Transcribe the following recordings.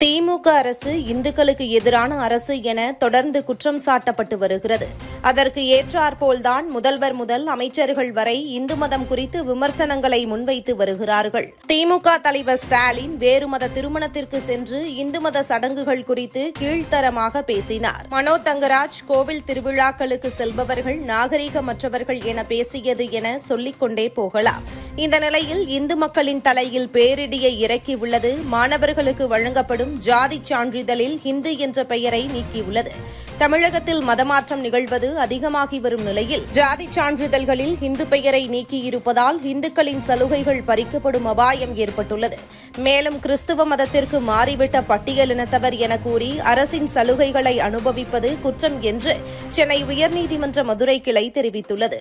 திமுக அரசு இந்துக்களுக்கு எதிரான அரசு என தொடர்ந்து குற்றம் சாட்டப்பட்டு வருகிறது. அதற்கு ஏற்றாற்போல்தான் முதல்வர் முதல் அமைச்சர்கள் வரை இந்து மதம் குறித்து விமர்சனங்களை முன்வைத்து வருகிறார்கள். திமுக தலைவர் ஸ்டாலின் வேறு மத திருமணத்திற்கு சென்று இந்து மத சடங்குகள் குறித்து கீழ்த்தரமாக பேசினார். மனோ தங்கராஜ் கோவில் திருவிழாக்களுக்கு செல்பவர்கள் நாகரிகமற்றவர்கள் என பேசியது என சொல்லிக் கொண்டே போகலாம். இந்த நிலையில் இந்து மக்களின் தலையில் பேரிடியை இறக்கியுள்ளது மாணவர்களுக்கு வழங்கப்படும் ஜாதி சான்றிதழில் ஹிந்து என்ற பெயரை நீக்கியுள்ளது. தமிழகத்தில் மதமாற்றம் நிகழ்வது அதிகமாகி வரும் நிலையில் ஜாதி சான்றிதழ்களில் ஹிந்து பெயரை நீக்கியிருப்பதால் இந்துக்களின் சலுகைகள் பறிக்கப்படும் அபாயம் ஏற்பட்டுள்ளது. மேலும் கிறிஸ்துவ மதத்திற்கு மாறிவிட்ட பட்டியலினத்தவர் என கூறி அரசின் சலுகைகளை அனுபவிப்பது குற்றம் என்று சென்னை உயர்நீதிமன்ற மதுரை கிளை தெரிவித்துள்ளது.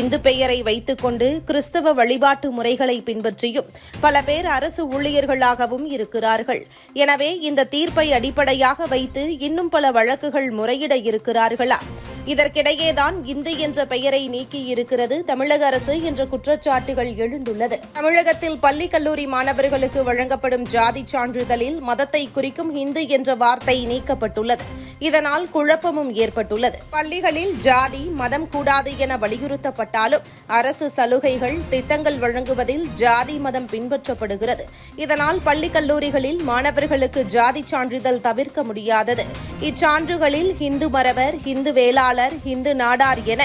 இந்து பெயரை வைத்துக் கொண்டு கிறிஸ்தவ வழிபாட்டு முறைகளை பின்பற்றியும் பல பேர் அரசு ஊழியர்களாகவும் இருக்கிறார்கள். எனவே இந்த தீர்ப்பை அடிப்படையாக வைத்து இன்னும் பல வழக்குகள் முறையிட இருக்கிறார்களா? இதற்கிடையேதான் இந்து என்ற பெயரை நீக்கியிருக்கிறது தமிழக அரசு என்ற குற்றச்சாட்டுகள் எழுந்துள்ளது. தமிழகத்தில் பள்ளி கல்லூரி மாணவர்களுக்கு வழங்கப்படும் ஜாதி சான்றிதழில் மதத்தை குறிக்கும் ஹிந்து என்ற வார்த்தை நீக்கப்பட்டுள்ளது. இதனால் குழப்பமும் ஏற்பட்டுள்ளது. பள்ளிகளில் ஜாதி மதம் கூடாது என வலியுறுத்தப்பட்டாலும் அரசு சலுகைகள் திட்டங்கள் வழங்குவதில் ஜாதி மதம் பின்பற்றப்படுகிறது. இதனால் பள்ளி கல்லூரிகளில் மாணவர்களுக்கு ஜாதி சான்றிதழ் தவிர்க்க முடியாதது. இச்சான்றுகளில் ஹிந்து மறவர், ஹிந்து வேளாளர், ஹிந்து நாடார் என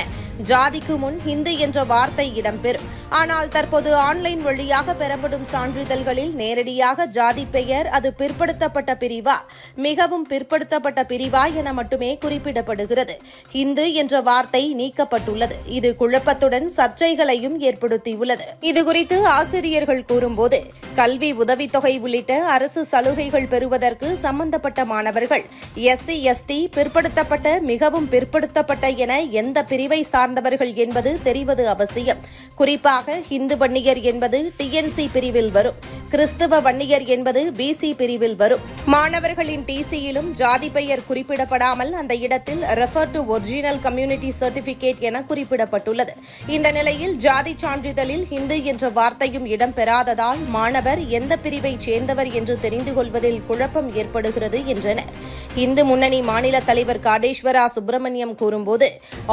ஜாதிக்கு முன் ஹிந்து என்ற வார்த்தை இடம்பெறும். ஆனால் தற்போது ஆன்லைன் வழியாக பெறப்படும் சான்றிதழ்களில் நேரடியாக ஜாதி பெயர் அது பிற்படுத்தப்பட்ட பிரிவா மிகவும் பிற்படுத்தப்பட்ட பிரிவா என மட்டுமே குறிப்பிடப்படுகிறது. ஹிந்து என்ற வார்த்தை நீக்கப்பட்டுள்ளது. இது குழப்பத்துடன் சர்ச்சைகளையும் ஏற்படுத்தியுள்ளது. இதுகுறித்து ஆசிரியர்கள் கூறும்போது, கல்வி உதவித்தொகை உள்ளிட்ட அரசு சலுகைகள் பெறுவதற்கு சம்பந்தப்பட்ட மாணவர்கள் எஸ்சி எஸ்டி பிற்படுத்தப்பட்ட மிகவும் பிற்படுத்தப்பட்ட என எந்த பிரிவை சார்ந்தவர்கள் என்பது தெரிவது அவசியம். குறிப்பாக ஹிந்து வன்னியர் என்பது டிஎன்சி பிரிவில் வரும், கிறிஸ்தவ வன்னியர் என்பது பிசி பிரிவில் வரும். மாணவர்களின் டிசியிலும் ஜாதி பெயர் குறிப்பிடப்படாமல் அந்த இடத்தில் refer to original community certificate என குறிப்பிடப்பட்டுள்ளது. இந்த நிலையில் ஜாதி சான்றிதழில் ஹிந்து என்ற வார்த்தையும் இடம்பெறாததால் மாணவர் எந்த பிரிவை சேர்ந்தவர் என்று தெரிந்து கொள்வதில் குழப்பம் ஏற்படுகிறது என்றனர். இந்து முன்னணி மாநில தலைவர் காடேஸ்வரா சுப்பிரமணியம் கூறும்போது,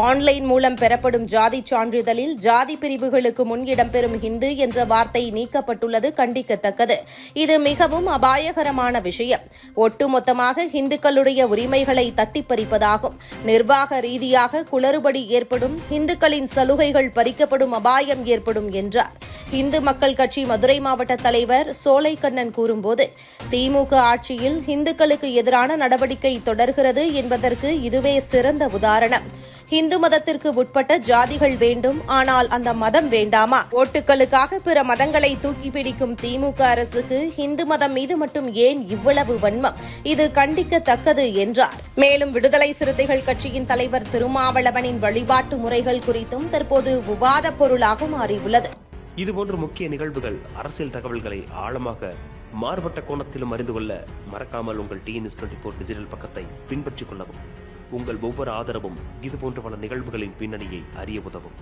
ஆன்லைன் மூலம் பெறப்படும் ஜாதி சான்றிதழில் ஜாதி பிரிவுகளுக்கு முன் இடம்பெறும் ஹிந்து என்ற வார்த்தை நீக்கப்பட்டுள்ளது கண்டிக்கத்தக்கது. இது மிகவும் அபாயகரமான விஷயம். ஒட்டுமொத்தமாக இந்துக்களுடைய உரிமைகளை தட்டிப்பறிப்பதாகும். நிர்வாக ரீதியாக குளறுபடி ஏற்படும், இந்துக்களின் சலுகைகள் பறிக்கப்படும் அபாயம் ஏற்படும் என்றார். இந்து மக்கள் கட்சி மதுரை மாவட்ட தலைவர் சோலைக்கண்ணன் கூறும்போது, திமுக ஆட்சியில் இந்துக்களுக்கு எதிரான நடவடிக்கை தொடர்கிறது என்பதற்கு இதுவே சிறந்த உதாரணம். இந்து மதத்திற்கு உட்பட்ட ஜாதிகள் வேண்டும், ஆனால் அந்த மதம் வேண்டாமா? ஓட்டுகளுக்காக பிற மதங்களை தூக்கி பிடிக்கும் திமுக அரசுக்கு இந்து மதம் மீது மட்டும் ஏன் இவ்வளவு வன்மம்? இது கண்டிக்கத்தக்கது என்றார். மேலும் விடுதலை சிறுத்தைகள் கட்சியின் தலைவர் திருமாவளவனின் வழிபாட்டு முறைகள் குறித்தும் தற்போது விவாதப் பொருளாக மாறியுள்ளது. இதுபோன்ற முக்கிய நிகழ்வுகள், அரசியல் தகவல்களை ஆழமாக மாறுபட்ட கோணத்திலும் அறிந்து கொள்ள மறக்காமல் உங்கள் TNS24 டிஜிட்டல் பக்கத்தை பின்பற்றிக் கொள்ளவும். உங்கள் ஒவ்வொரு ஆதரவும் இதுபோன்ற பல நிகழ்வுகளின் பின்னணியை அறிய உதவும்.